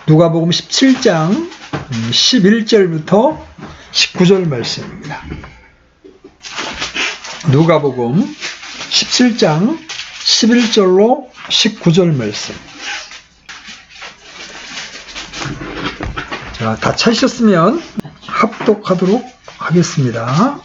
누가복음 17장 11절부터 19절 말씀입니다. 누가복음 17장 11절로 19절 말씀. 자, 다 찾으셨으면 합독하도록 하겠습니다.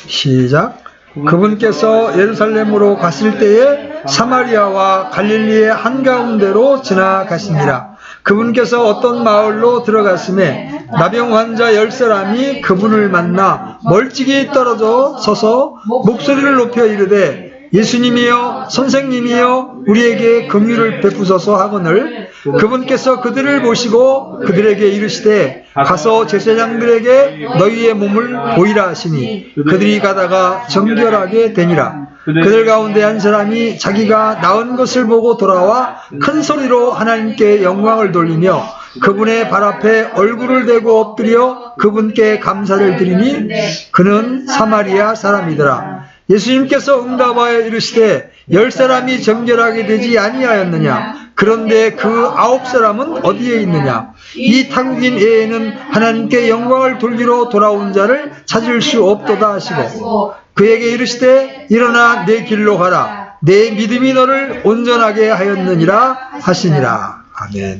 시작. 그분께서 예루살렘으로 가실 때에 사마리아와 갈릴리의 한가운데로 지나가시니라. 그분께서 어떤 마을로 들어갔음에 나병 환자 10사람이 그분을 만나 멀찍이 떨어져 서서 목소리를 높여 이르되 예수님이여 선생님이여 우리에게 긍휼을 베푸소서 하거늘 그분께서 그들을 보시고 그들에게 이르시되 가서 제사장들에게 너희의 몸을 보이라 하시니 그들이 가다가 정결하게 되니라. 그들 가운데 한 사람이 자기가 나은 것을 보고 돌아와 큰 소리로 하나님께 영광을 돌리며 그분의 발 앞에 얼굴을 대고 엎드려 그분께 감사를 드리니 그는 사마리아 사람이더라. 예수님께서 응답하여 이르시되 10사람이 정결하게 되지 아니하였느냐? 그런데 그 9사람은 어디에 있느냐? 이 타국인 외에는 하나님께 영광을 돌리러 돌아온 자를 찾을 수 없도다 하시고 그에게 이르시되 일어나 내 길로 가라. 내 믿음이 너를 온전하게 하였느니라 하시니라. 아멘.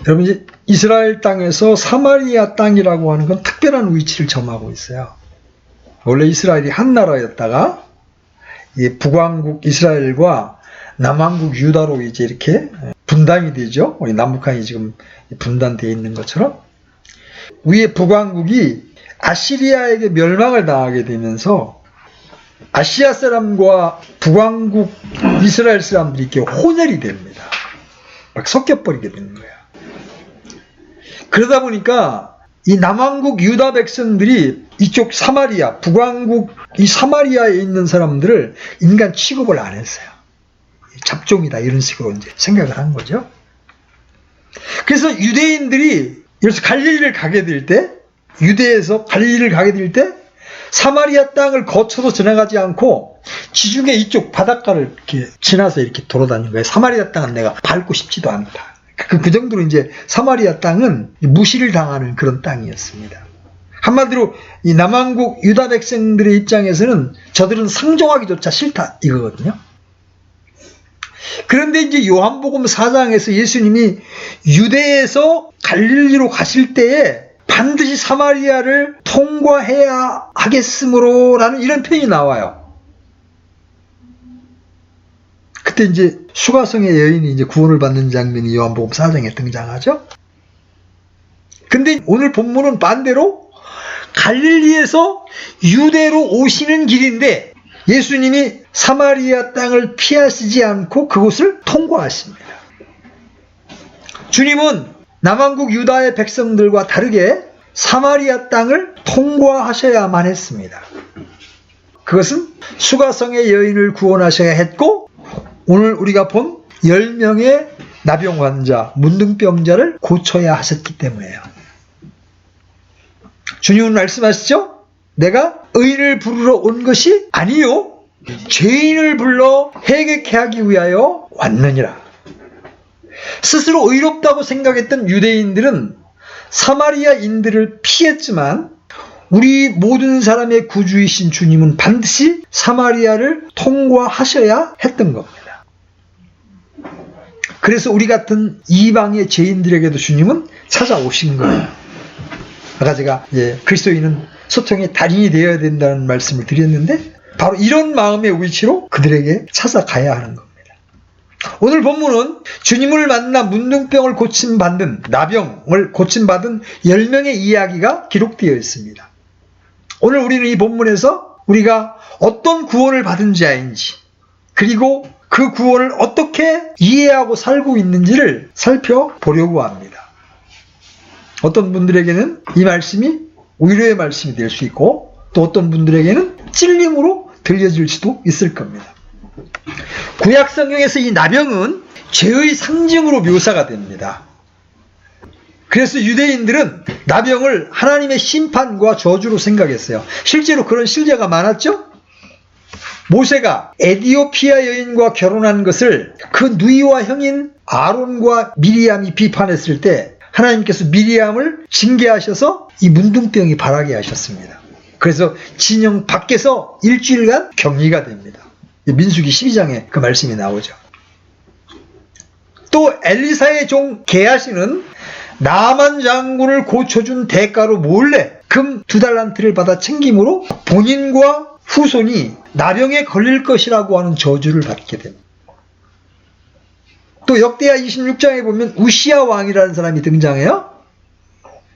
여러분, 이제 이스라엘 땅에서 사마리아 땅이라고 하는 건 특별한 위치를 점하고 있어요. 원래 이스라엘이 한 나라였다가 북왕국 이스라엘과 남왕국 유다로 이제 이렇게 분당이 되죠. 우리 남북한이 지금 분단되어 있는 것처럼 위에 북왕국이 아시리아에게 멸망을 당하게 되면서 아시아 사람과 북왕국 이스라엘 사람들이 이렇게 혼혈이 됩니다. 막 섞여버리게 되는 거예요. 그러다 보니까 이 남왕국 유다 백성들이 이쪽 사마리아, 북왕국 이 사마리아에 있는 사람들을 인간 취급을 안 했어요. 잡종이다 이런 식으로 이제 생각을 한 거죠. 그래서 유대인들이 여기서 갈릴리를 가게 될 때, 유대에서 갈릴리를 가게 될 때 사마리아 땅을 거쳐서 지나가지 않고 지중해 이쪽 바닷가를 이렇게 지나서 이렇게 돌아다니는 거예요. 사마리아 땅은 내가 밟고 싶지도 않다. 그 정도로 이제 사마리아 땅은 무시를 당하는 그런 땅이었습니다. 한마디로 이 남왕국 유다 백성들의 입장에서는 저들은 상종하기조차 싫다 이거거든요. 그런데 이제 요한복음 4장에서 예수님이 유대에서 갈릴리로 가실 때에 반드시 사마리아를 통과해야 하겠으므로라는 이런 표현이 나와요. 그때 이제 수가성의 여인이 이제 구원을 받는 장면이 요한복음 4장에 등장하죠. 근데 오늘 본문은 반대로 갈릴리에서 유대로 오시는 길인데 예수님이 사마리아 땅을 피하시지 않고 그곳을 통과하십니다. 주님은 남왕국 유다의 백성들과 다르게 사마리아 땅을 통과하셔야만 했습니다. 그것은 수가성의 여인을 구원하셔야 했고 오늘 우리가 본 10명의 나병 환자, 문둥병자를 고쳐야 하셨기 때문이에요. 주님은 말씀하시죠? 내가 의인을 부르러 온 것이 아니요 죄인을 불러 회개케 하기 위하여 왔느니라. 스스로 의롭다고 생각했던 유대인들은 사마리아인들을 피했지만 우리 모든 사람의 구주이신 주님은 반드시 사마리아를 통과하셔야 했던 겁니다. 그래서 우리 같은 이방의 죄인들에게도 주님은 찾아오신 거예요. 아까 제가 그리스도인은 소통의 달인이 되어야 된다는 말씀을 드렸는데 바로 이런 마음의 위치로 그들에게 찾아가야 하는 겁니다. 오늘 본문은 주님을 만나 문둥병을 고침받는 나병을 고침받은 10명의 이야기가 기록되어 있습니다. 오늘 우리는 이 본문에서 우리가 어떤 구원을 받은 자인지 그리고 그 구원을 어떻게 이해하고 살고 있는지를 살펴보려고 합니다. 어떤 분들에게는 이 말씀이 위로의 말씀이 될 수 있고 또 어떤 분들에게는 찔림으로 들려질 수도 있을 겁니다. 구약 성경에서 이 나병은 죄의 상징으로 묘사가 됩니다. 그래서 유대인들은 나병을 하나님의 심판과 저주로 생각했어요. 실제로 그런 실제가 많았죠? 모세가 에디오피아 여인과 결혼한 것을 그 누이와 형인 아론과 미리암이 비판했을 때 하나님께서 미리암을 징계하셔서 이 문둥병이 발하게 하셨습니다. 그래서 진영 밖에서 일주일간 격리가 됩니다. 민수기 12장에 그 말씀이 나오죠. 또 엘리사의 종 게하시는 나만 장군을 고쳐준 대가로 몰래 금 2달란트를 받아 챙김으로 본인과 후손이 나병에 걸릴 것이라고 하는 저주를 받게 됩니다. 또 역대하 26장에 보면 우시야 왕이라는 사람이 등장해요.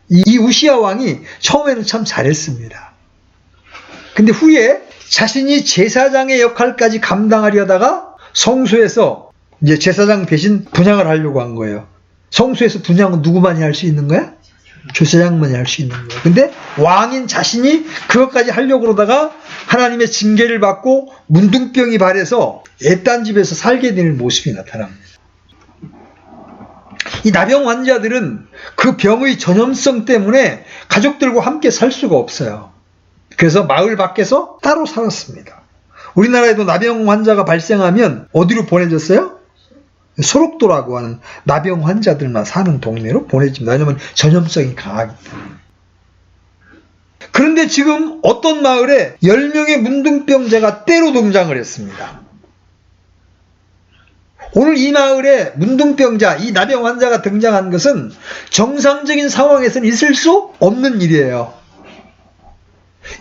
이 우시야 왕이 처음에는 참 잘했습니다. 근데 후에 자신이 제사장의 역할까지 감당하려다가 성소에서 이제 제사장 대신 분향을 하려고 한 거예요. 성소에서 분향은 누구만이 할 수 있는 거야? 제사장만이 할 수 있는 거예요. 근데 왕인 자신이 그것까지 하려고 그러다가 하나님의 징계를 받고 문둥병이 발해서 애딴 집에서 살게 되는 모습이 나타납니다. 이 나병 환자들은 그 병의 전염성 때문에 가족들과 함께 살 수가 없어요. 그래서 마을 밖에서 따로 살았습니다. 우리나라에도 나병 환자가 발생하면 어디로 보내졌어요? 소록도라고 하는 나병 환자들만 사는 동네로 보내집니다. 왜냐하면 전염성이 강하기 때문에. 그런데 지금 어떤 마을에 10명의 문둥병자가 때로 등장을 했습니다. 오늘 이 마을에 문둥병자, 이 나병 환자가 등장한 것은 정상적인 상황에서는 있을 수 없는 일이에요.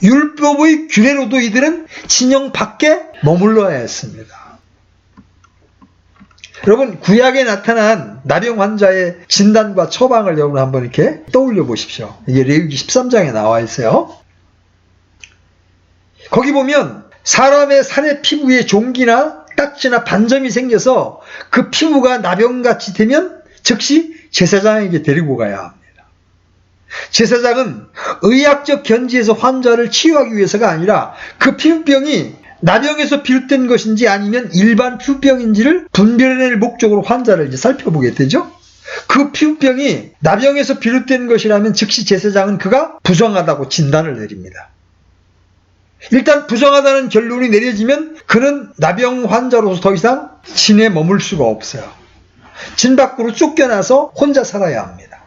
율법의 규례로도 이들은 진영 밖에 머물러야 했습니다. 여러분, 구약에 나타난 나병 환자의 진단과 처방을 여러분 한번 이렇게 떠올려 보십시오. 이게 레위기 13장에 나와 있어요. 거기 보면 사람의 살의 피부에 종기나 딱지나 반점이 생겨서 그 피부가 나병같이 되면 즉시 제사장에게 데리고 가야 합니다. 제사장은 의학적 견지에서 환자를 치유하기 위해서가 아니라 그 피부병이 나병에서 비롯된 것인지 아니면 일반 피부병인지를 분별해낼 목적으로 환자를 이제 살펴보게 되죠. 그 피부병이 나병에서 비롯된 것이라면 즉시 제사장은 그가 부정하다고 진단을 내립니다. 일단 부정하다는 결론이 내려지면 그는 나병 환자로서 더 이상 진에 머물 수가 없어요. 진 밖으로 쫓겨나서 혼자 살아야 합니다.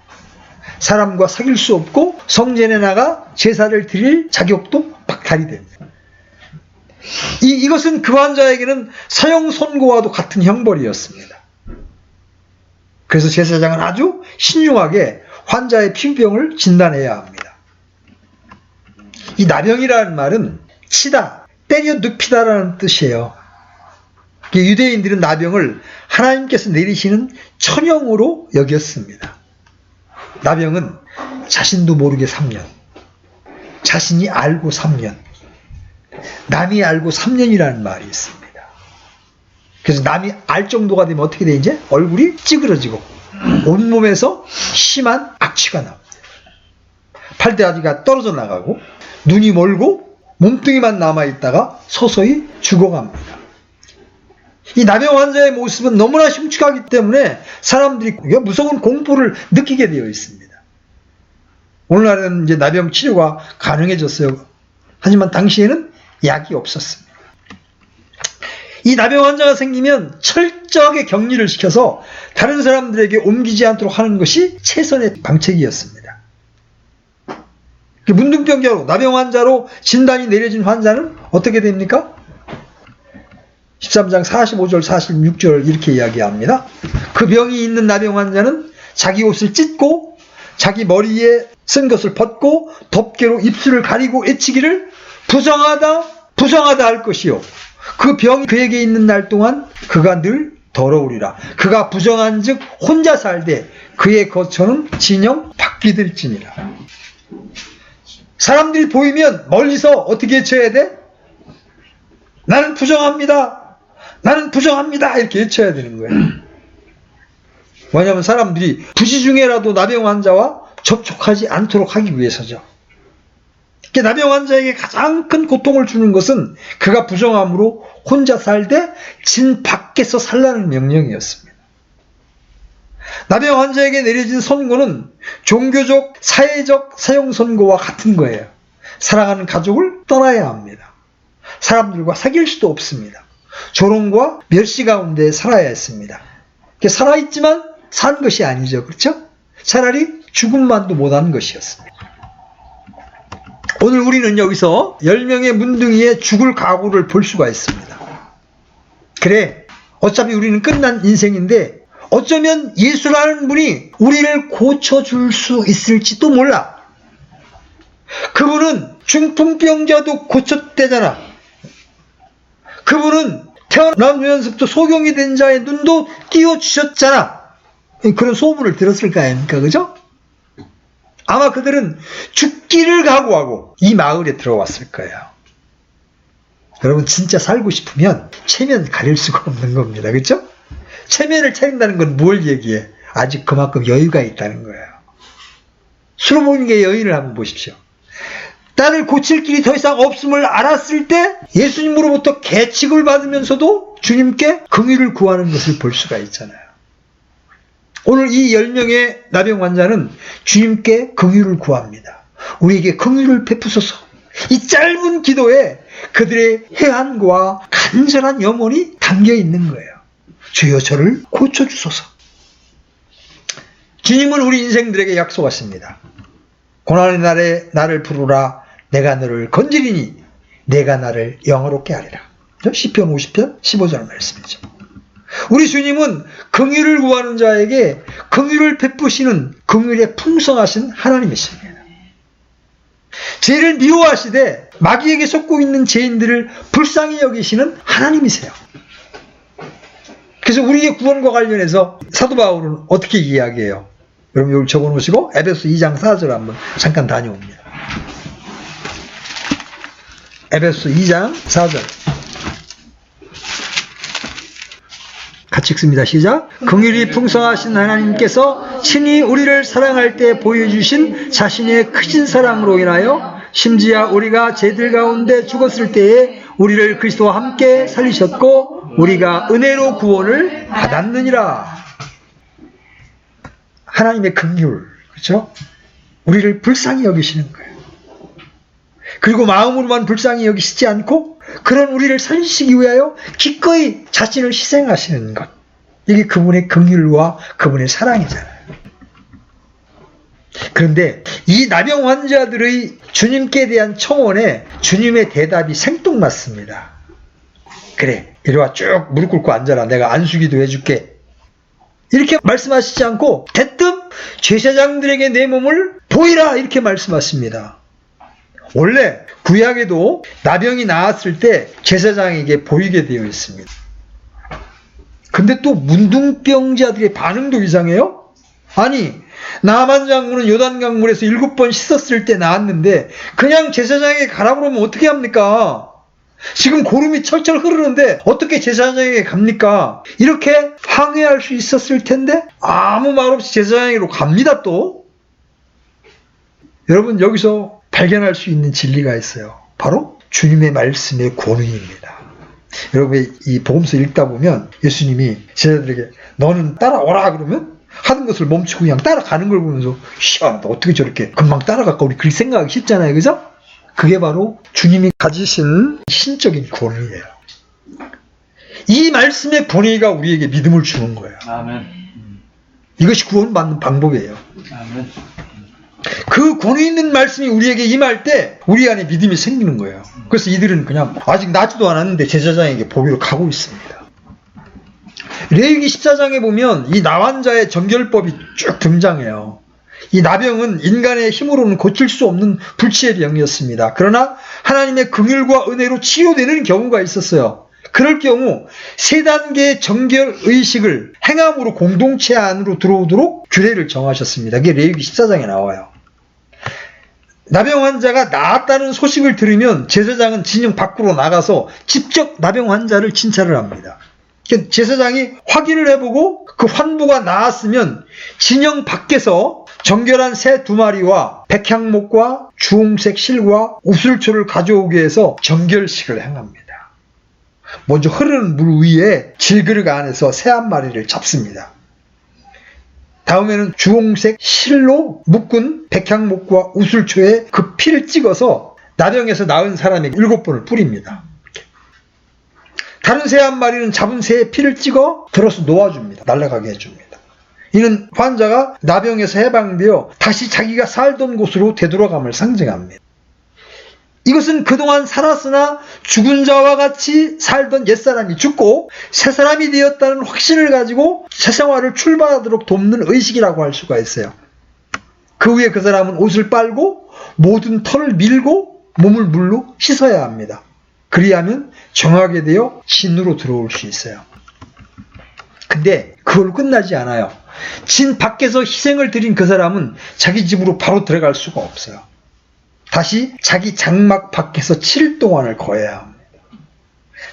사람과 사귈 수 없고 성전에 나가 제사를 드릴 자격도 박탈이 됩니다. 이것은 그 환자에게는 사형 선고와도 같은 형벌이었습니다. 그래서 제사장은 아주 신중하게 환자의 피부병을 진단해야 합니다. 이 나병이라는 말은 치다, 때려 눕히다라는 뜻이에요. 유대인들은 나병을 하나님께서 내리시는 천형으로 여겼습니다. 나병은 자신도 모르게 3년, 자신이 알고 3년, 남이 알고 3년이라는 말이 있습니다. 그래서 남이 알 정도가 되면 어떻게 돼? 이제 얼굴이 찌그러지고 온몸에서 심한 악취가 납니다. 팔다리가 떨어져 나가고 눈이 멀고 몸뚱이만 남아있다가 서서히 죽어갑니다. 이 나병 환자의 모습은 너무나 흉측하기 때문에 사람들이 무서운 공포를 느끼게 되어 있습니다. 오늘날은 이제 나병 치료가 가능해졌어요. 하지만 당시에는 약이 없었습니다. 이 나병 환자가 생기면 철저하게 격리를 시켜서 다른 사람들에게 옮기지 않도록 하는 것이 최선의 방책이었습니다. 문둥병자로, 나병 환자로 진단이 내려진 환자는 어떻게 됩니까? 13장 45절 46절 이렇게 이야기합니다. 그 병이 있는 나병 환자는 자기 옷을 찢고 자기 머리에 쓴 것을 벗고 덮개로 입술을 가리고 애치기를 부정하다 부정하다 할 것이요, 그 병이 그에게 있는 날 동안 그가 늘 더러우리라. 그가 부정한 즉 혼자 살되 그의 거처는 진영 밖이 될지니라. 사람들이 보이면 멀리서 어떻게 외쳐야 돼? 나는 부정합니다. 나는 부정합니다. 이렇게 외쳐야 되는 거예요. 왜냐하면 사람들이 부시 중에라도 나병 환자와 접촉하지 않도록 하기 위해서죠. 나병 환자에게 가장 큰 고통을 주는 것은 그가 부정함으로 혼자 살되 진 밖에서 살라는 명령이었습니다. 나병 환자에게 내려진 선고는 종교적, 사회적 사형 선고와 같은 거예요. 사랑하는 가족을 떠나야 합니다. 사람들과 사귈 수도 없습니다. 조롱과 멸시 가운데 살아야 했습니다. 살아있지만 산 것이 아니죠. 그렇죠? 차라리 죽음만도 못한 것이었습니다. 오늘 우리는 여기서 10명의 문둥이의 죽을 각오를 볼 수가 있습니다. 그래, 어차피 우리는 끝난 인생인데 어쩌면 예수라는 분이 우리를 고쳐줄 수 있을지도 몰라. 그분은 중풍병자도 고쳤대잖아. 그분은 태어나면서부터 소경이 된 자의 눈도 띄워주셨잖아. 그런 소문을 들었을 거 아닙니까? 그죠? 아마 그들은 죽기를 각오하고 이 마을에 들어왔을 거예요. 여러분, 진짜 살고 싶으면 체면 가릴 수가 없는 겁니다. 그렇죠? 체면을 차린다는 건 뭘 얘기해? 아직 그만큼 여유가 있다는 거예요. 솔로몬에게 여인을 한번 보십시오. 딸을 고칠 길이 더 이상 없음을 알았을 때 예수님으로부터 계칙을 받으면서도 주님께 긍휼을 구하는 것을 볼 수가 있잖아요. 오늘 이 10명의 나병 환자는 주님께 긍휼을 구합니다. 우리에게 긍휼을 베푸소서. 이 짧은 기도에 그들의 해안과 간절한 염원이 담겨 있는 거예요. 주여 저를 고쳐주소서. 주님은 우리 인생들에게 약속하십니다. 고난의 날에 나를 부르라. 내가 너를 건지리니 내가 나를 영화롭게 하리라. 시편 50편 15절 말씀이죠. 우리 주님은 긍휼을 구하는 자에게 긍휼을 베푸시는 긍휼에 풍성하신 하나님이십니다. 죄를 미워하시되 마귀에게 속고 있는 죄인들을 불쌍히 여기시는 하나님이세요. 그래서 우리의 구원과 관련해서 사도 바울은 어떻게 이야기해요? 여러분 여기 적어놓으시고 에베소 2장 4절 한번 잠깐 다녀옵니다. 에베소 2장 4절 같이 읽습니다. 시작. 긍휼이 풍성하신 하나님께서 친히 우리를 사랑할 때 보여주신 자신의 크신 사랑으로 인하여 심지어 우리가 죄들 가운데 죽었을 때에 우리를 그리스도와 함께 살리셨고 우리가 은혜로 구원을 받았느니라. 하나님의 긍휼, 그렇죠? 우리를 불쌍히 여기시는 거예요. 그리고 마음으로만 불쌍히 여기시지 않고 그런 우리를 살리시기 위하여 기꺼이 자신을 희생하시는 것. 이게 그분의 긍휼과 그분의 사랑이잖아요. 그런데 이 나병 환자들의 주님께 대한 청원에 주님의 대답이 생뚱맞습니다. 그래, 이리와 쭉 무릎 꿇고 앉아라. 내가 안수기도 해줄게. 이렇게 말씀하시지 않고 대뜸 제사장들에게 내 몸을 보이라 이렇게 말씀하십니다. 원래 구약에도 나병이 나았을 때 제사장에게 보이게 되어 있습니다. 근데 또 문둥병자들의 반응도 이상해요. 아니, 나만 장군은 요단강물에서 7번 씻었을 때 나았는데 그냥 제사장에게 가라 그러면 어떻게 합니까? 지금 고름이 철철 흐르는데 어떻게 제사장에게 갑니까? 이렇게 항해할 수 있었을 텐데 아무 말 없이 제사장에게로 갑니다. 또 여러분 여기서 발견할 수 있는 진리가 있어요. 바로 주님의 말씀의 권위입니다. 여러분 이 복음서 읽다 보면 예수님이 제자들에게 너는 따라오라 그러면 하는 것을 멈추고 그냥 따라가는 걸 보면서 희한하다. 어떻게 저렇게 금방 따라갈까? 우리 그렇게 생각하기 쉽잖아요. 그죠? 그게 바로 주님이 가지신 신적인 권위예요. 이 말씀의 권위가 우리에게 믿음을 주는 거예요. 아멘. 이것이 구원받는 방법이에요. 아멘. 그 권위 있는 말씀이 우리에게 임할 때 우리 안에 믿음이 생기는 거예요. 그래서 이들은 그냥 아직 나지도 않았는데 제사장에게 보기로 가고 있습니다. 레위기 14장에 보면 이 나환자의 정결법이 쭉 등장해요. 이 나병은 인간의 힘으로는 고칠 수 없는 불치의 병이었습니다. 그러나 하나님의 긍휼과 은혜로 치료되는 경우가 있었어요. 그럴 경우 3단계의 정결 의식을 행함으로 공동체 안으로 들어오도록 규례를 정하셨습니다. 그게 레위기 14장에 나와요. 나병 환자가 나았다는 소식을 들으면 제사장은 진영 밖으로 나가서 직접 나병 환자를 진찰을 합니다. 제사장이 확인을 해보고 그 환부가 나았으면 진영 밖에서 정결한 새 2마리와 백향목과 주홍색 실과 우슬초를 가져오게 해서 정결식을 행합니다. 먼저 흐르는 물 위에 질그릇 안에서 새 1마리를 잡습니다. 다음에는 주홍색 실로 묶은 백향목과 우슬초에 그 피를 찍어서 나병에서 나은 사람에게 7번을 뿌립니다. 다른 새 한 마리는 잡은 새의 피를 찍어 들어서 놓아줍니다. 날아가게 해줍니다. 이는 환자가 나병에서 해방되어 다시 자기가 살던 곳으로 되돌아감을 상징합니다. 이것은 그동안 살았으나 죽은 자와 같이 살던 옛사람이 죽고 새 사람이 되었다는 확신을 가지고 새 생활을 출발하도록 돕는 의식이라고 할 수가 있어요. 그 후에 그 사람은 옷을 빨고 모든 털을 밀고 몸을 물로 씻어야 합니다. 그리하면 정하게 되어 진으로 들어올 수 있어요. 근데 그걸로 끝나지 않아요. 진 밖에서 희생을 드린 그 사람은 자기 집으로 바로 들어갈 수가 없어요. 다시 자기 장막 밖에서 7일 동안을 거해야 합니다.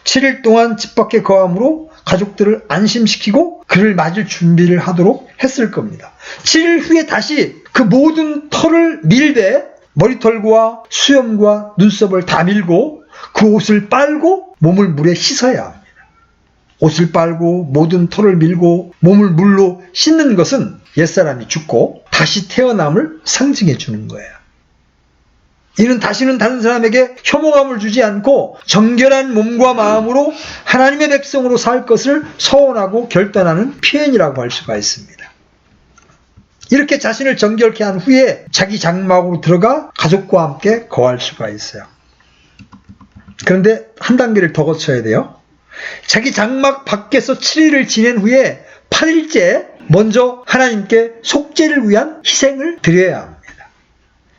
7일 동안 집 밖에 거함으로 가족들을 안심시키고 그를 맞을 준비를 하도록 했을 겁니다. 7일 후에 다시 그 모든 털을 밀되 머리털과 수염과 눈썹을 다 밀고 그 옷을 빨고 몸을 물에 씻어야 합니다. 옷을 빨고 모든 털을 밀고 몸을 물로 씻는 것은 옛사람이 죽고 다시 태어남을 상징해 주는 거예요. 이는 다시는 다른 사람에게 혐오감을 주지 않고 정결한 몸과 마음으로 하나님의 백성으로 살 것을 서원하고 결단하는 표현이라고 할 수가 있습니다. 이렇게 자신을 정결케 한 후에 자기 장막으로 들어가 가족과 함께 거할 수가 있어요. 그런데 한 단계를 더 거쳐야 돼요. 자기 장막 밖에서 7일을 지낸 후에 8일째 먼저 하나님께 속죄를 위한 희생을 드려야 합니다.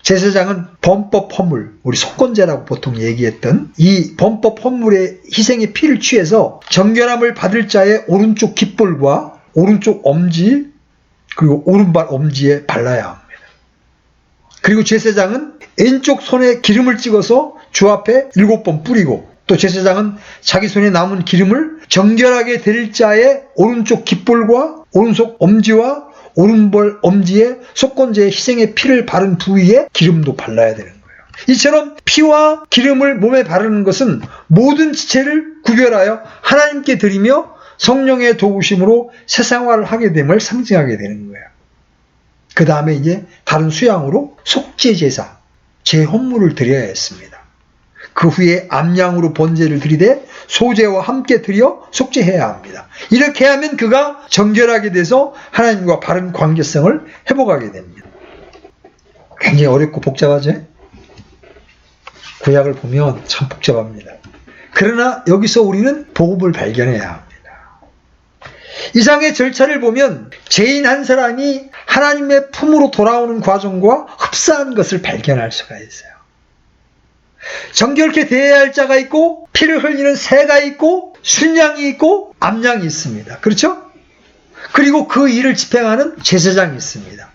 제사장은 범법 헌물, 우리 속건제라고 보통 얘기했던 이 범법 헌물의 희생의 피를 취해서 정결함을 받을 자의 오른쪽 깃볼과 오른쪽 엄지 그리고 오른발 엄지에 발라야 합니다. 그리고 제사장은 왼쪽 손에 기름을 찍어서 주 앞에 7번 뿌리고 또 제사장은 자기 손에 남은 기름을 정결하게 드릴 자의 오른쪽 깃볼과 오른쪽 엄지와 오른발 엄지에 속건제의 희생의 피를 바른 부위에 기름도 발라야 되는 거예요. 이처럼 피와 기름을 몸에 바르는 것은 모든 지체를 구별하여 하나님께 드리며 성령의 도우심으로 새 생활을 하게 됨을 상징하게 되는 거예요. 그 다음에 이제 다른 수양으로 속죄제사, 제헌물을 드려야 했습니다. 그 후에 암양으로 번제를 드리되 소제와 함께 드려 속죄해야 합니다. 이렇게 하면 그가 정결하게 돼서 하나님과 바른 관계성을 회복하게 됩니다. 굉장히 어렵고 복잡하죠? 구약을 보면 참 복잡합니다. 그러나 여기서 우리는 복음을 발견해야 합니다. 이상의 절차를 보면 죄인 한 사람이 하나님의 품으로 돌아오는 과정과 흡사한 것을 발견할 수가 있어요. 정결케 대해야 할 자가 있고 피를 흘리는 새가 있고 순양이 있고 암양이 있습니다. 그렇죠? 그리고 그 일을 집행하는 제사장이 있습니다.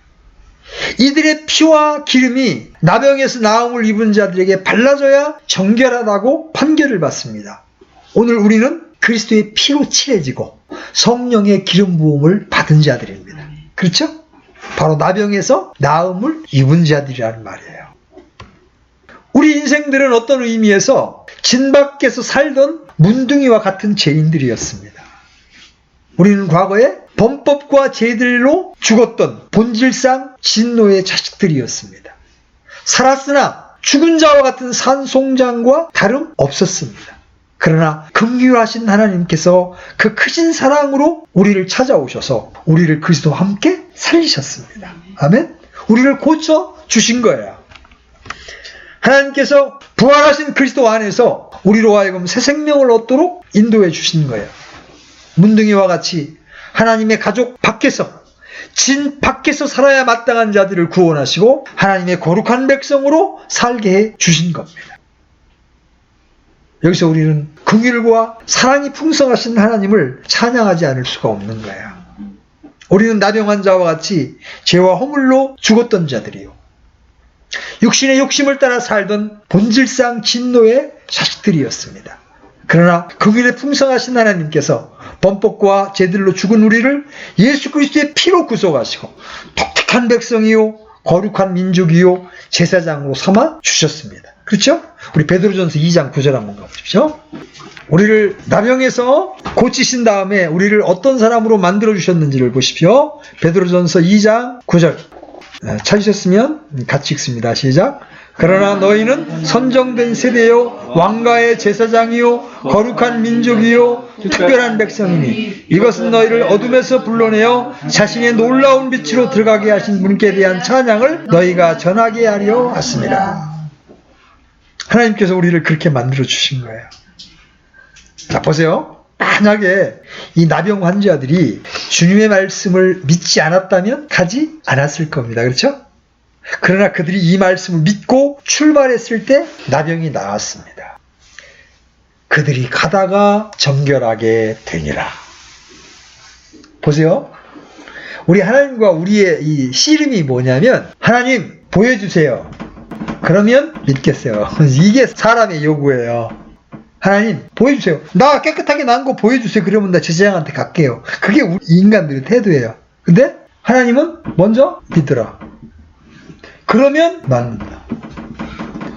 이들의 피와 기름이 나병에서 나음을 입은 자들에게 발라져야 정결하다고 판결을 받습니다. 오늘 우리는 그리스도의 피로 칠해지고 성령의 기름 부음을 받은 자들입니다. 그렇죠? 바로 나병에서 나음을 입은 자들이라는 말이에요. 우리 인생들은 어떤 의미에서 진 밖에서 살던 문둥이와 같은 죄인들이었습니다. 우리는 과거에 범법과 죄들로 죽었던 본질상 진노의 자식들이었습니다. 살았으나 죽은 자와 같은 산송장과 다름 없었습니다. 그러나 긍휼하신 하나님께서 그 크신 사랑으로 우리를 찾아오셔서 우리를 그리스도와 함께 살리셨습니다. 아멘? 우리를 고쳐 주신 거예요. 하나님께서 부활하신 그리스도 안에서 우리로 하여금 새 생명을 얻도록 인도해 주신 거예요. 문둥이와 같이 하나님의 가족 밖에서 진 밖에서 살아야 마땅한 자들을 구원하시고 하나님의 거룩한 백성으로 살게 해 주신 겁니다. 여기서 우리는 긍휼과 사랑이 풍성하신 하나님을 찬양하지 않을 수가 없는 거예요. 우리는 나병한 자와 같이 죄와 허물로 죽었던 자들이요. 육신의 욕심을 따라 살던 본질상 진노의 자식들이었습니다. 그러나 긍휼에 풍성하신 하나님께서 범법과 죄들로 죽은 우리를 예수 그리스도의 피로 구속하시고 독특한 백성이요 거룩한 민족이요 제사장으로 삼아 주셨습니다. 그렇죠? 우리 베드로전서 2장 9절 한번 가보십시오. 우리를 나병에서 고치신 다음에 우리를 어떤 사람으로 만들어 주셨는지를 보십시오. 베드로전서 2장 9절 찾으셨으면 같이 읽습니다. 시작. 그러나 너희는 선정된 세대요 왕가의 제사장이요 거룩한 민족이요 특별한 백성이니 이것은 너희를 어둠에서 불러내어 자신의 놀라운 빛으로 들어가게 하신 분께 대한 찬양을 너희가 전하게 하려 왔습니다. 하나님께서 우리를 그렇게 만들어 주신 거예요. 자, 보세요. 만약에 이 나병 환자들이 주님의 말씀을 믿지 않았다면 가지 않았을 겁니다. 그렇죠? 그러나 그들이 이 말씀을 믿고 출발했을 때 나병이 나왔습니다. 그들이 가다가 정결하게 되니라. 보세요. 우리 하나님과 우리의 이 씨름이 뭐냐면 하나님 보여주세요. 그러면 믿겠어요. 이게 사람의 요구예요. 하나님 보여주세요. 나 깨끗하게 난 거 보여주세요. 그러면 나 제사장한테 갈게요. 그게 우리 인간들의 태도예요. 근데 하나님은 먼저 믿으라. 그러면 낫는다.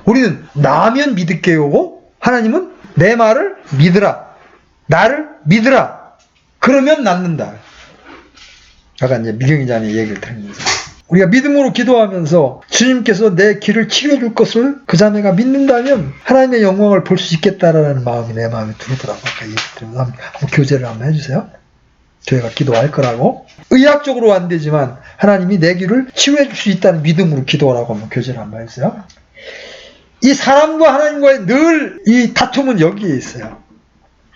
우리는 나면 믿을게요. 하나님은 내 말을 믿으라. 나를 믿으라. 그러면 낫는다. 아까 이제 미경이자의 얘기를 들은 거죠. 우리가 믿음으로 기도하면서 주님께서 내 길을 치료해 줄 것을 그 자매가 믿는다면 하나님의 영광을 볼 수 있겠다라는 마음이 내 마음에 들더라고요. 아까 얘기 들으면서 한번 교제를 한번 해주세요. 저희가 기도할 거라고. 의학적으로 안 되지만 하나님이 내 길을 치유해 줄 수 있다는 믿음으로 기도하라고 한번 교제를 한번 해주세요. 이 사람과 하나님과의 늘 이 다툼은 여기에 있어요.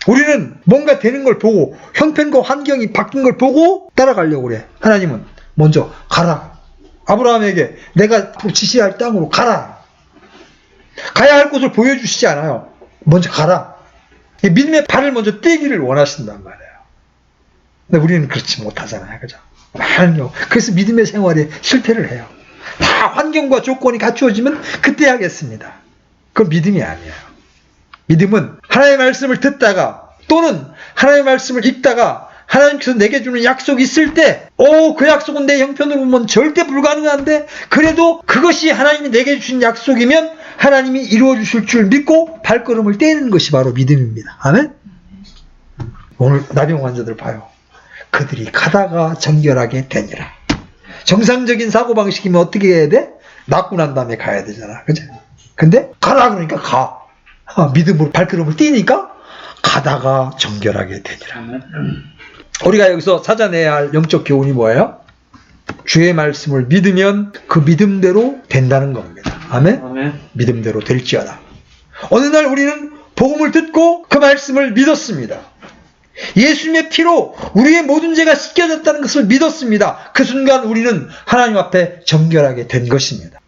우리는 뭔가 되는 걸 보고 형편과 환경이 바뀐 걸 보고 따라가려고 그래. 하나님은 먼저 가라. 아브라함에게 내가 지시할 땅으로 가라. 가야 할 곳을 보여주시지 않아요. 먼저 가라. 믿음의 발을 먼저 떼기를 원하신단 말이에요. 근데 우리는 그렇지 못하잖아요. 그죠? 많은 경우. 그래서 믿음의 생활에 실패를 해요. 다 환경과 조건이 갖추어지면 그때 하겠습니다. 그건 믿음이 아니에요. 믿음은 하나님의 말씀을 듣다가 또는 하나님의 말씀을 읽다가 하나님께서 내게 주는 약속이 있을 때, 그 약속은 내 형편으로 보면 절대 불가능한데, 그래도 그것이 하나님이 내게 주신 약속이면 하나님이 이루어 주실 줄 믿고 발걸음을 떼는 것이 바로 믿음입니다. 아멘? 오늘 나병 환자들 봐요. 그들이 가다가 정결하게 되니라. 정상적인 사고방식이면 어떻게 해야 돼? 낫고 난 다음에 가야 되잖아. 그죠? 근데 가라 그러니까 가. 믿음으로 발걸음을 떼니까 가다가 정결하게 되니라. 우리가 여기서 찾아내야 할 영적 교훈이 뭐예요? 주의 말씀을 믿으면 그 믿음대로 된다는 겁니다. 아멘? 아멘. 믿음대로 될지어다. 어느 날 우리는 복음을 듣고 그 말씀을 믿었습니다. 예수님의 피로 우리의 모든 죄가 씻겨졌다는 것을 믿었습니다. 그 순간 우리는 하나님 앞에 정결하게 된 것입니다.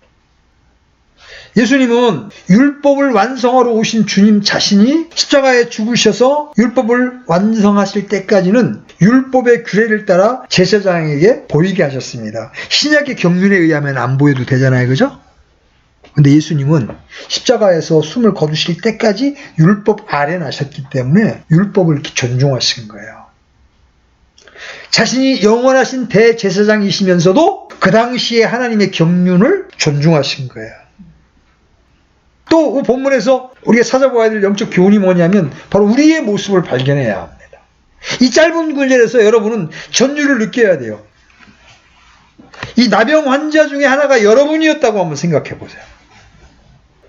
예수님은 율법을 완성하러 오신 주님 자신이 십자가에 죽으셔서 율법을 완성하실 때까지는 율법의 규례를 따라 제사장에게 보이게 하셨습니다. 신약의 경륜에 의하면 안 보여도 되잖아요. 그죠? 근데 예수님은 십자가에서 숨을 거두실 때까지 율법 아래 나셨기 때문에 율법을 이렇게 존중하신 거예요. 자신이 영원하신 대제사장이시면서도 그 당시에 하나님의 경륜을 존중하신 거예요. 또 본문에서 우리가 찾아봐야 될 영적 교훈이 뭐냐면 바로 우리의 모습을 발견해야 합니다. 이 짧은 구절에서 여러분은 전율을 느껴야 돼요. 이 나병 환자 중에 하나가 여러분이었다고 한번 생각해 보세요.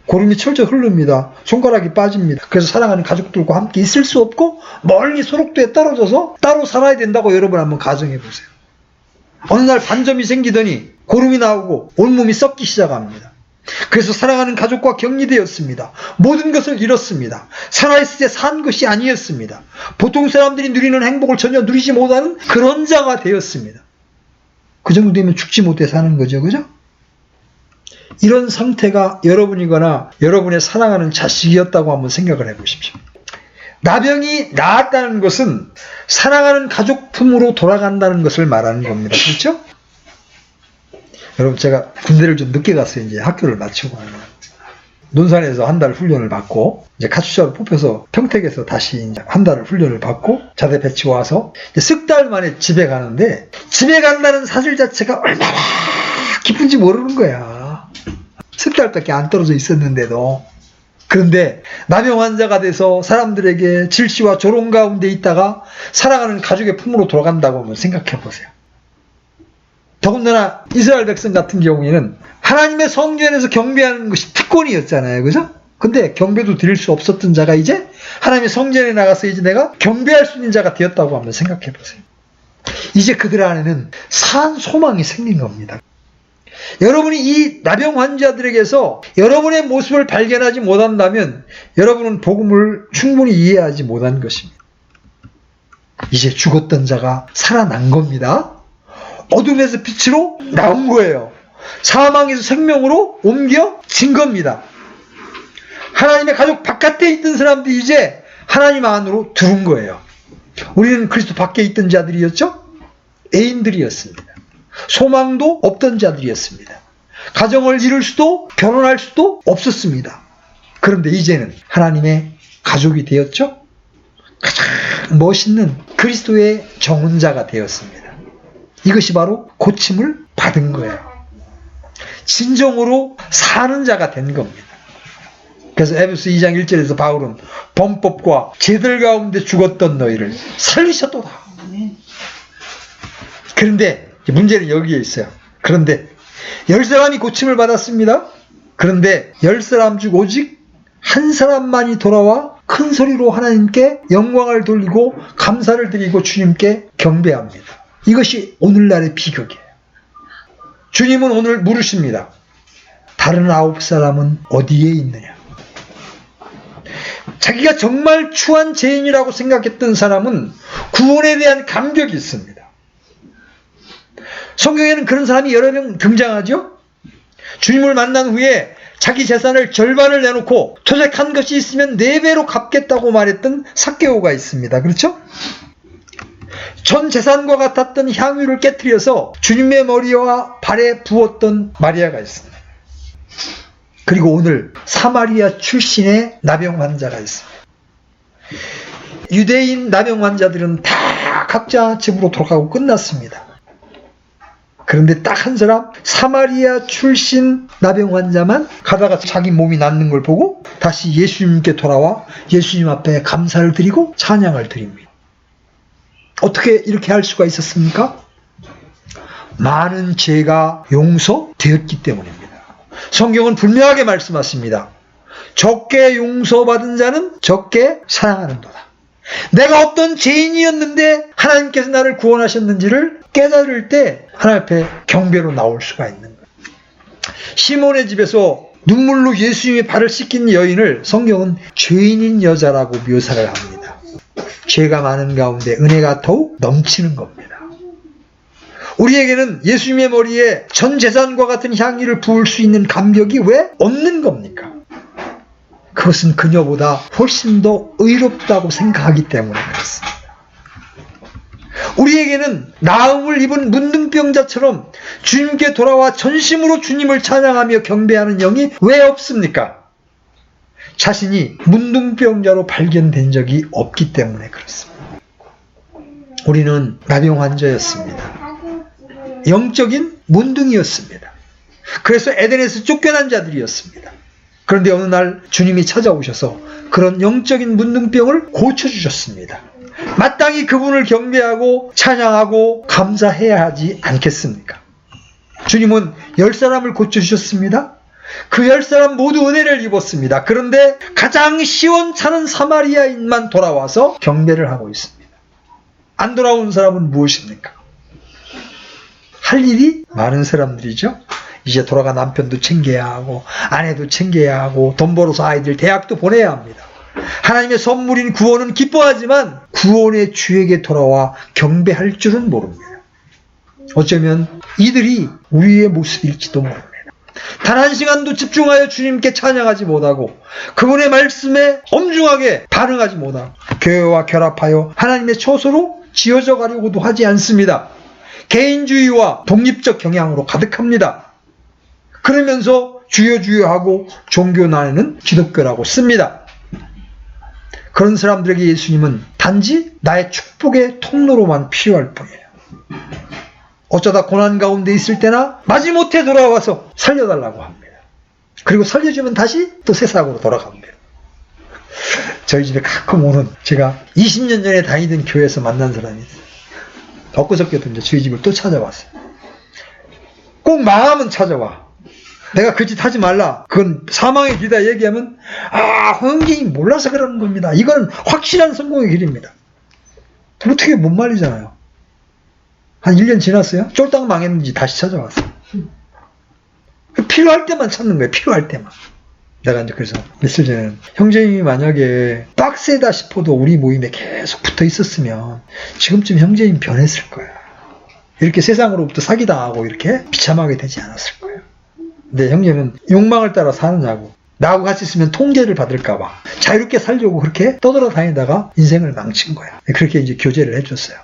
고름이 철저 흐릅니다. 손가락이 빠집니다. 그래서 사랑하는 가족들과 함께 있을 수 없고 멀리 소록도에 떨어져서 따로 살아야 된다고 여러분 한번 가정해 보세요. 어느 날 반점이 생기더니 고름이 나오고 온몸이 썩기 시작합니다. 그래서 사랑하는 가족과 격리되었습니다. 모든 것을 잃었습니다. 살아있을 때 산 것이 아니었습니다. 보통 사람들이 누리는 행복을 전혀 누리지 못하는 그런 자가 되었습니다. 그 정도 되면 죽지 못해 사는 거죠. 그죠? 이런 상태가 여러분이거나 여러분의 사랑하는 자식이었다고 한번 생각을 해보십시오. 나병이 나았다는 것은 사랑하는 가족 품으로 돌아간다는 것을 말하는 겁니다. 그렇죠? 여러분, 제가 군대를 좀 늦게 갔어요. 이제 학교를 마치고. 논산에서 한 달 훈련을 받고, 이제 카투샤로 뽑혀서 평택에서 다시 이제 한 달을 훈련을 받고, 자대 배치 와서, 석 달 만에 집에 가는데, 집에 간다는 사실 자체가 얼마나 기쁜지 모르는 거야. 석 달밖에 안 떨어져 있었는데도. 그런데, 나병 환자가 돼서 사람들에게 질시와 조롱 가운데 있다가, 사랑하는 가족의 품으로 돌아간다고 한번 생각해 보세요. 더군다나 이스라엘 백성 같은 경우에는 하나님의 성전에서 경배하는 것이 특권이었잖아요. 그죠? 근데 경배도 드릴 수 없었던 자가 이제 하나님의 성전에 나가서 이제 내가 경배할 수 있는 자가 되었다고 한번 생각해 보세요. 이제 그들 안에는 산 소망이 생긴 겁니다. 여러분이 이 나병 환자들에게서 여러분의 모습을 발견하지 못한다면 여러분은 복음을 충분히 이해하지 못한 것입니다. 이제 죽었던 자가 살아난 겁니다. 어둠에서 빛으로 나온 거예요. 사망에서 생명으로 옮겨진 겁니다. 하나님의 가족 바깥에 있던 사람들이 이제 하나님 안으로 들어온 거예요. 우리는 그리스도 밖에 있던 자들이었죠? 애인들이었습니다. 소망도 없던 자들이었습니다. 가정을 이룰 수도 결혼할 수도 없었습니다. 그런데 이제는 하나님의 가족이 되었죠? 가장 멋있는 그리스도의 정혼자가 되었습니다. 이것이 바로 고침을 받은 거예요. 진정으로 사는 자가 된 겁니다. 그래서 에베소 2장 1절에서 바울은 범법과 죄들 가운데 죽었던 너희를 살리셨도다. 그런데 문제는 여기에 있어요. 그런데 10사람이 고침을 받았습니다. 그런데 10사람 중 오직 한 사람만이 돌아와 큰 소리로 하나님께 영광을 돌리고 감사를 드리고 주님께 경배합니다. 이것이 오늘날의 비극이에요. 주님은 오늘 물으십니다. 다른 9사람은 어디에 있느냐? 자기가 정말 추한 죄인이라고 생각했던 사람은 구원에 대한 감격이 있습니다. 성경에는 그런 사람이 여러 명 등장하죠. 주님을 만난 후에 자기 재산을 절반을 내놓고 토색한 것이 있으면 4배로 갚겠다고 말했던 삭개오가 있습니다. 그렇죠? 전 재산과 같았던 향유를 깨트려서 주님의 머리와 발에 부었던 마리아가 있습니다. 그리고 오늘 사마리아 출신의 나병 환자가 있습니다. 유대인 나병 환자들은 다 각자 집으로 돌아가고 끝났습니다. 그런데 딱 한 사람 사마리아 출신 나병 환자만 가다가 자기 몸이 낫는 걸 보고 다시 예수님께 돌아와 예수님 앞에 감사를 드리고 찬양을 드립니다. 어떻게 이렇게 할 수가 있었습니까? 많은 죄가 용서되었기 때문입니다. 성경은 분명하게 말씀하십니다. 적게 용서받은 자는 적게 사랑하는도다. 내가 어떤 죄인이었는데 하나님께서 나를 구원하셨는지를 깨달을 때 하나님 앞에 경배로 나올 수가 있는 거예요. 시몬의 집에서 눈물로 예수님의 발을 씻긴 여인을 성경은 죄인인 여자라고 묘사를 합니다. 죄가 많은 가운데 은혜가 더욱 넘치는 겁니다. 우리에게는 예수님의 머리에 전 재산과 같은 향기를 부을 수 있는 감격이 왜 없는 겁니까? 그것은 그녀보다 훨씬 더 의롭다고 생각하기 때문에 그렇습니다. 우리에게는 나음을 입은 문둥병자처럼 주님께 돌아와 전심으로 주님을 찬양하며 경배하는 영이 왜 없습니까? 자신이 문둥병자로 발견된 적이 없기 때문에 그렇습니다. 우리는 나병 환자였습니다. 영적인 문둥이었습니다. 그래서 에덴에서 쫓겨난 자들이었습니다. 그런데 어느 날 주님이 찾아오셔서 그런 영적인 문둥병을 고쳐주셨습니다. 마땅히 그분을 경배하고 찬양하고 감사해야 하지 않겠습니까? 주님은 10사람을 고쳐주셨습니다. 그 10사람 모두 은혜를 입었습니다. 그런데 가장 시원찮은 사마리아인만 돌아와서 경배를 하고 있습니다. 안 돌아온 사람은 무엇입니까? 할 일이 많은 사람들이죠. 이제 돌아간 남편도 챙겨야 하고 아내도 챙겨야 하고 돈 벌어서 아이들 대학도 보내야 합니다. 하나님의 선물인 구원은 기뻐하지만 구원의 주에게 돌아와 경배할 줄은 모릅니다. 어쩌면 이들이 우리의 모습일지도 모릅니다. 단 한 시간도 집중하여 주님께 찬양하지 못하고 그분의 말씀에 엄중하게 반응하지 못하고 교회와 결합하여 하나님의 처소로 지어져 가려고도 하지 않습니다. 개인주의와 독립적 경향으로 가득합니다. 그러면서 주여 하고 종교난에는 기독교라고 씁니다. 그런 사람들에게 예수님은 단지 나의 축복의 통로로만 필요할 뿐이에요. 어쩌다 고난 가운데 있을 때나 마지못해 돌아와서 살려달라고 합니다. 그리고 살려주면 다시 또 새싹으로 돌아갑니다. 저희 집에 가끔 오는 제가 20년 전에 다니던 교회에서 만난 사람이 있어요. 엊그저께도 이제 저희 집을 또 찾아왔어요. 꼭 망하면 찾아와. 내가 그 짓 하지 말라. 그건 사망의 길이다 얘기하면 형제님이 몰라서 그러는 겁니다. 이건 확실한 성공의 길입니다. 어떻게 못 말리잖아요. 한 1년 지났어요. 쫄딱 망했는지 다시 찾아왔어요. 필요할 때만 찾는 거예요. 필요할 때만. 내가 이제 그래서 며칠 전에 형제님이 만약에 빡세다 싶어도 우리 모임에 계속 붙어 있었으면 지금쯤 형제님 변했을 거예요. 이렇게 세상으로부터 사기당하고 이렇게 비참하게 되지 않았을 거예요. 근데 형제는 욕망을 따라 사느냐고, 나하고 같이 있으면 통제를 받을까봐 자유롭게 살려고 그렇게 떠돌아다니다가 인생을 망친 거야. 그렇게 이제 교제를 해줬어요.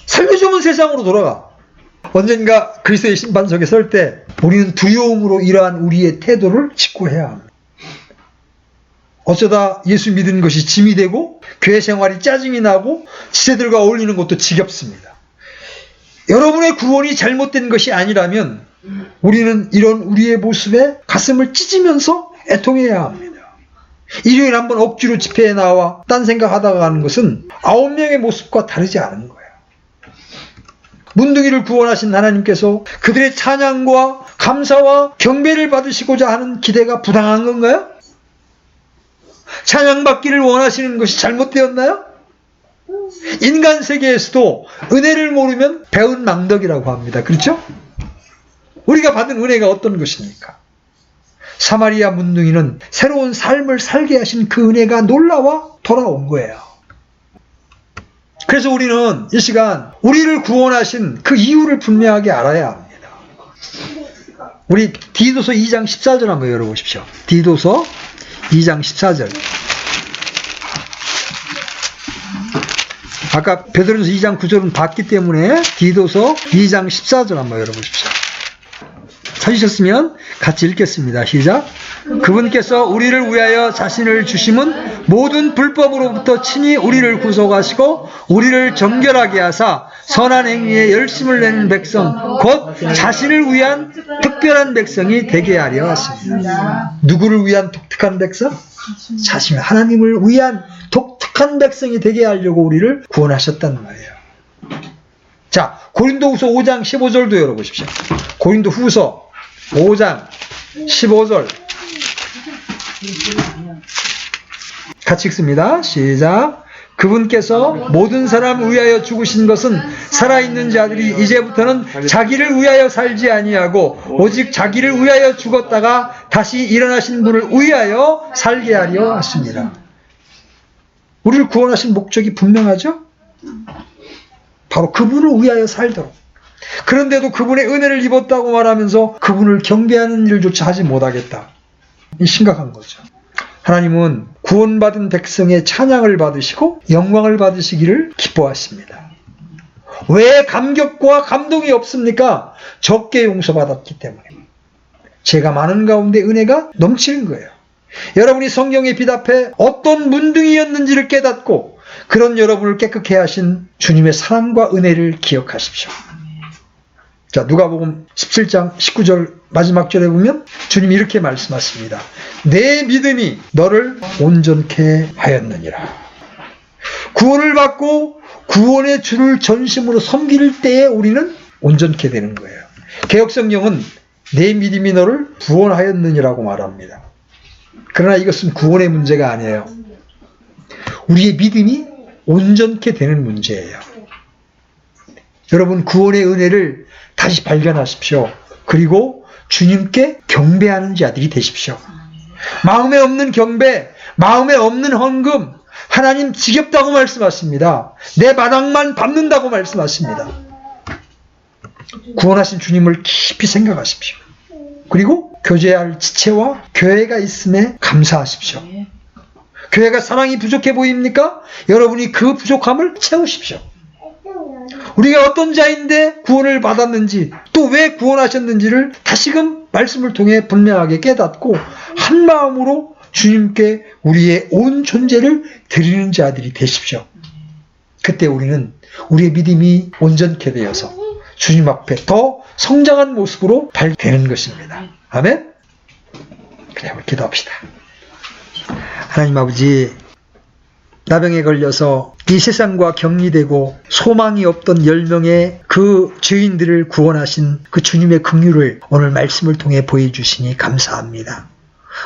살려주면 세상으로 돌아가. 언젠가 그리스도의 심판석에 설 때 우리는 두려움으로 이러한 우리의 태도를 직고해야 합니다. 어쩌다 예수 믿은 것이 짐이 되고 교회 생활이 짜증이 나고 지체들과 어울리는 것도 지겹습니다. 여러분의 구원이 잘못된 것이 아니라면 우리는 이런 우리의 모습에 가슴을 찢으면서 애통해야 합니다. 일요일 한번 억지로 집회에 나와 딴 생각하다가 가는 것은 9명의 모습과 다르지 않은 거예요. 문둥이를 구원하신 하나님께서 그들의 찬양과 감사와 경배를 받으시고자 하는 기대가 부당한 건가요? 찬양받기를 원하시는 것이 잘못되었나요? 인간 세계에서도 은혜를 모르면 배은 망덕이라고 합니다. 그렇죠? 우리가 받은 은혜가 어떤 것입니까? 사마리아 문둥이는 새로운 삶을 살게 하신 그 은혜가 놀라워 돌아온 거예요. 그래서 우리는 이 시간 우리를 구원하신 그 이유를 분명하게 알아야 합니다. 우리 디도서 2장 14절 한번 열어보십시오. 디도서 2장 14절. 아까 베드로전서 2장 9절은 봤기 때문에 디도서 2장 14절 한번 열어보십시오. 찾으셨으면 같이 읽겠습니다. 시작. 그분께서 우리를 위하여 자신을 주심은 모든 불법으로부터 친히 우리를 구속하시고 우리를 정결하게 하사 선한 행위에 열심을 내는 백성 곧 자신을 위한 특별한 백성이 되게 하려 하십니다. 누구를 위한 독특한 백성? 자신 하나님을 위한 독특한 백성이 되게 하려고 우리를 구원하셨단 말이에요. 자, 고린도후서 5장 15절도 열어보십시오. 고린도후서 5장 15절 같이 읽습니다. 시작. 그분께서 모든 사람을 위하여 죽으신 것은 살아있는 자들이 이제부터는 자기를 위하여 살지 아니하고 오직 자기를 위하여 죽었다가 다시 일어나신 분을 위하여 살게 하려 하십니다. 우리를 구원하신 목적이 분명하죠? 바로 그분을 위하여 살도록. 그런데도 그분의 은혜를 입었다고 말하면서 그분을 경배하는 일조차 하지 못하겠다. 이 심각한 거죠. 하나님은 구원받은 백성의 찬양을 받으시고 영광을 받으시기를 기뻐하십니다. 왜 감격과 감동이 없습니까? 적게 용서받았기 때문에. 죄가 많은 가운데 은혜가 넘치는 거예요. 여러분이 성경에 빛 앞에 어떤 문둥이였는지를 깨닫고 그런 여러분을 깨끗게 하신 주님의 사랑과 은혜를 기억하십시오. 자, 누가복음 17장 19절 마지막 절에 보면 주님이 이렇게 말씀하십니다. 내 믿음이 너를 온전케 하였느니라. 구원을 받고 구원의 주를 전심으로 섬길 때에 우리는 온전케 되는 거예요. 개역성경은 내 믿음이 너를 구원하였느니라고 말합니다. 그러나 이것은 구원의 문제가 아니에요. 우리의 믿음이 온전케 되는 문제예요. 여러분, 구원의 은혜를 다시 발견하십시오. 그리고 주님께 경배하는 자들이 되십시오. 마음에 없는 경배, 마음에 없는 헌금, 하나님 지겹다고 말씀하십니다. 내 마당만 밟는다고 말씀하십니다. 구원하신 주님을 깊이 생각하십시오. 그리고 교제할 지체와 교회가 있음에 감사하십시오. 교회가 사랑이 부족해 보입니까? 여러분이 그 부족함을 채우십시오. 우리가 어떤 자인데 구원을 받았는지 또 왜 구원하셨는지를 다시금 말씀을 통해 분명하게 깨닫고 한 마음으로 주님께 우리의 온 존재를 드리는 자들이 되십시오. 그때 우리는 우리의 믿음이 온전케 되어서 주님 앞에 더 성장한 모습으로 발되는 것입니다. 아멘? 그래, 우리 기도합시다. 하나님 아버지, 나병에 걸려서 이 세상과 격리되고 소망이 없던 10명의 그 죄인들을 구원하신 그 주님의 긍휼을 오늘 말씀을 통해 보여주시니 감사합니다.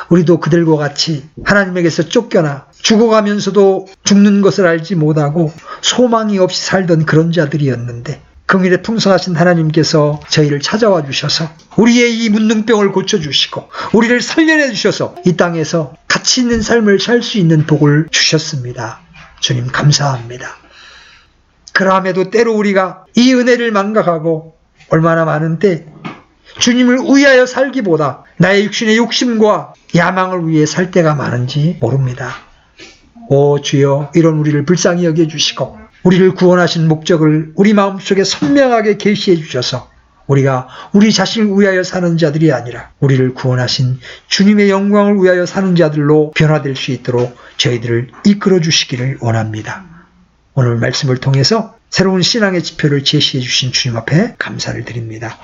우리도 그들과 같이 하나님에게서 쫓겨나 죽어가면서도 죽는 것을 알지 못하고 소망이 없이 살던 그런 자들이었는데 긍휼에 풍성하신 하나님께서 저희를 찾아와 주셔서 우리의 이 문둥병을 고쳐주시고 우리를 살려내 주셔서 이 땅에서 가치 있는 삶을 살 수 있는 복을 주셨습니다. 주님 감사합니다. 그럼에도 때로 우리가 이 은혜를 망각하고 얼마나 많은데 주님을 위하여 살기보다 나의 육신의 욕심과 야망을 위해 살 때가 많은지 모릅니다. 오 주여, 이런 우리를 불쌍히 여겨주시고 우리를 구원하신 목적을 우리 마음속에 선명하게 계시해 주셔서 우리가 우리 자신을 위하여 사는 자들이 아니라 우리를 구원하신 주님의 영광을 위하여 사는 자들로 변화될 수 있도록 저희들을 이끌어 주시기를 원합니다. 오늘 말씀을 통해서 새로운 신앙의 지표를 제시해 주신 주님 앞에 감사를 드립니다.